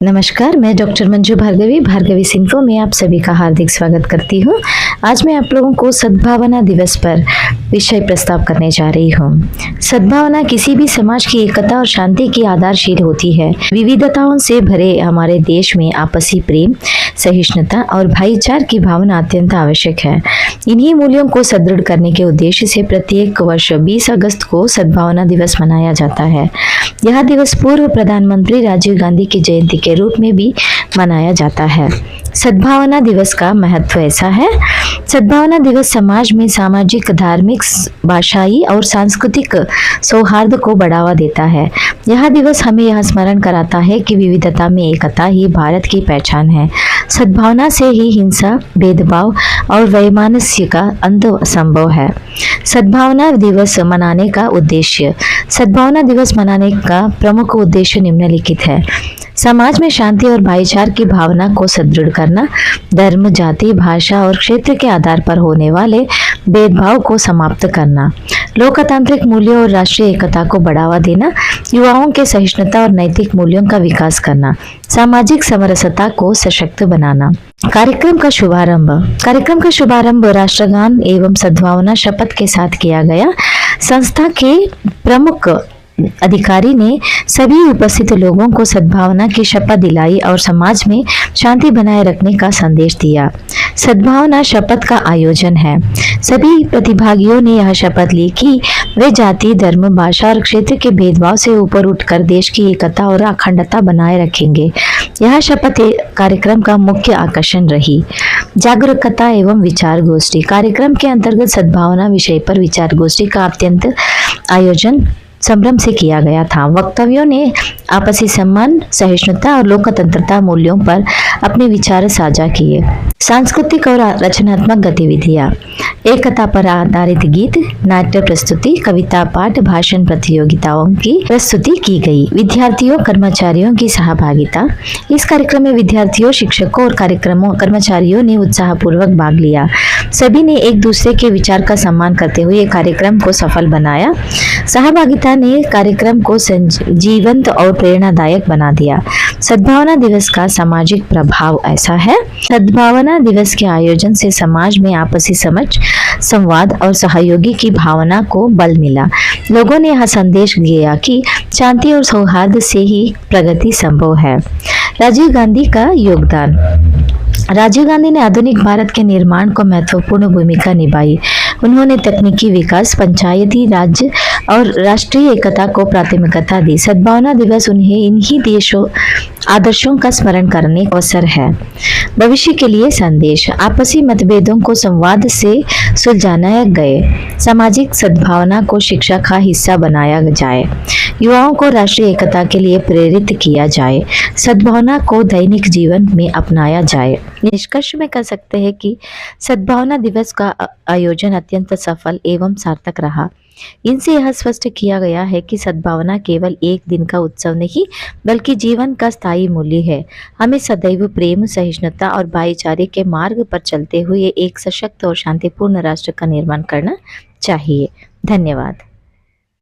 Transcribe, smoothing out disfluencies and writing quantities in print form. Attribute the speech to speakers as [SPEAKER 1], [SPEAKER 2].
[SPEAKER 1] नमस्कार, मैं डॉक्टर मंजू भार्गवी भार्गवी सिंफो में आप सभी का हार्दिक स्वागत करती हूँ। आज मैं आप लोगों को सद्भावना दिवस पर विषय प्रस्ताव करने जा रही हूँ। सद्भावना किसी भी समाज की एकता और शांति की आधारशिला होती है। विविधताओं से भरे हमारे देश में आपसी प्रेम, सहिष्णुता और भाईचारे की भावना अत्यंत आवश्यक है। इन्हीं मूल्यों को सुदृढ़ करने के उद्देश्य से प्रत्येक वर्ष 20 अगस्त को सद्भावना दिवस मनाया जाता है। यह दिवस पूर्व प्रधानमंत्री राजीव गांधी की जयंती के रूप में भी मनाया जाता है। सद्भावना दिवस का महत्व ऐसा है। सद्भावना दिवस समाज में सामाजिक, धार्मिक, भाषाई और सांस्कृतिक सौहार्द को बढ़ावा देता है। यह दिवस हमें यह स्मरण कराता है कि विविधता में एकता ही भारत की पहचान है। सद्भावना से ही हिंसा, भेदभाव और वैमनस्य का अंत संभव है। सद्भावना दिवस मनाने का उद्देश्य। सद्भावना दिवस मनाने का प्रमुख उद्देश्य निम्नलिखित है। समाज में शांति और भाईचारे की भावना को सुदृढ़ करना, धर्म, जाति, भाषा और क्षेत्र के आधार पर होने वाले भेदभाव को समाप्त करना, लोकतांत्रिक मूल्यों और राष्ट्रीय एकता को बढ़ावा देना, युवाओं के सहिष्णुता और नैतिक मूल्यों का विकास करना, सामाजिक समरसता को सशक्त बनाना। कार्यक्रम का शुभारंभ राष्ट्रगान एवं सद्भावना शपथ के साथ किया गया। संस्था के प्रमुख अधिकारी ने सभी उपस्थित लोगों को सद्भावना की शपथ दिलाई और समाज में शांति बनाए रखने का संदेश दिया। सद्भावना शपथ का आयोजन है। सभी प्रतिभागियों ने यह शपथ ली कि वे जाति, धर्म, भाषा और क्षेत्र के भेदभाव से ऊपर उठकर देश की एकता और अखंडता बनाए रखेंगे। यह शपथ कार्यक्रम का मुख्य आकर्षण रही। जागरूकता एवं विचार गोष्ठी। कार्यक्रम के अंतर्गत सद्भावना विषय पर विचार गोष्ठी का अत्यंत आयोजन संभ्रम से किया गया था। वक्तव्यों ने आपसी सम्मान, सहिष्णुता और लोकतंत्रता मूल्यों पर अपने विचार साझा किए। सांस्कृतिक और रचनात्मक गतिविधियां। एकता पर आधारित गीत, नाट्य प्रस्तुति, कविता पाठ, भाषण प्रतियोगिताओं की प्रस्तुति की गई। विद्यार्थियों, कर्मचारियों की सहभागिता। इस कार्यक्रम में विद्यार्थियों, शिक्षकों और कर्मचारियों ने उत्साहपूर्वक भाग लिया। सभी ने एक दूसरे के विचार का सम्मान करते हुए कार्यक्रम को सफल बनाया। सहभागिता ने कार्यक्रम को जीवंत और प्रेरणादायक बना दिया। सद्भावना दिवस का सामाजिक प्रभाव ऐसा है। सद्भावना दिवस के आयोजन से समाज में आपसी समझ, संवाद और सहयोगी की भावना को बल मिला। लोगों ने यह संदेश दिया कि शांति और सौहार्द से ही प्रगति संभव है। राजीव गांधी का योगदान। राजीव गांधी ने आधुनिक भारत के निर्माण को महत्वपूर्ण भूमिका निभाई। उन्होंने तकनीकी विकास, पंचायती राज और राष्ट्रीय एकता को प्राथमिकता दी। सद्भावना दिवस उन्हें इन्हीं आदर्शों का स्मरण करने का अवसर है। भविष्य के लिए संदेश। आपसी मतभेदों को संवाद से सुलझाया गए। सामाजिक सद्भावना को शिक्षा का हिस्सा बनाया जाए। युवाओं को राष्ट्रीय एकता के लिए प्रेरित किया जाए। सद्भावना को दैनिक जीवन में अपनाया जाए। निष्कर्ष में कह सकते हैं कि सद्भावना दिवस का आयोजन अत्यंत सफल एवं सार्थक रहा। इनसे यह स्पष्ट किया गया है कि सद्भावना केवल एक दिन का उत्सव नहीं, बल्कि जीवन का स्थायी मूल्य है। हमें सदैव प्रेम, सहिष्णुता और भाईचारे के मार्ग पर चलते हुए एक सशक्त और शांतिपूर्ण राष्ट्र का निर्माण करना चाहिए। धन्यवाद।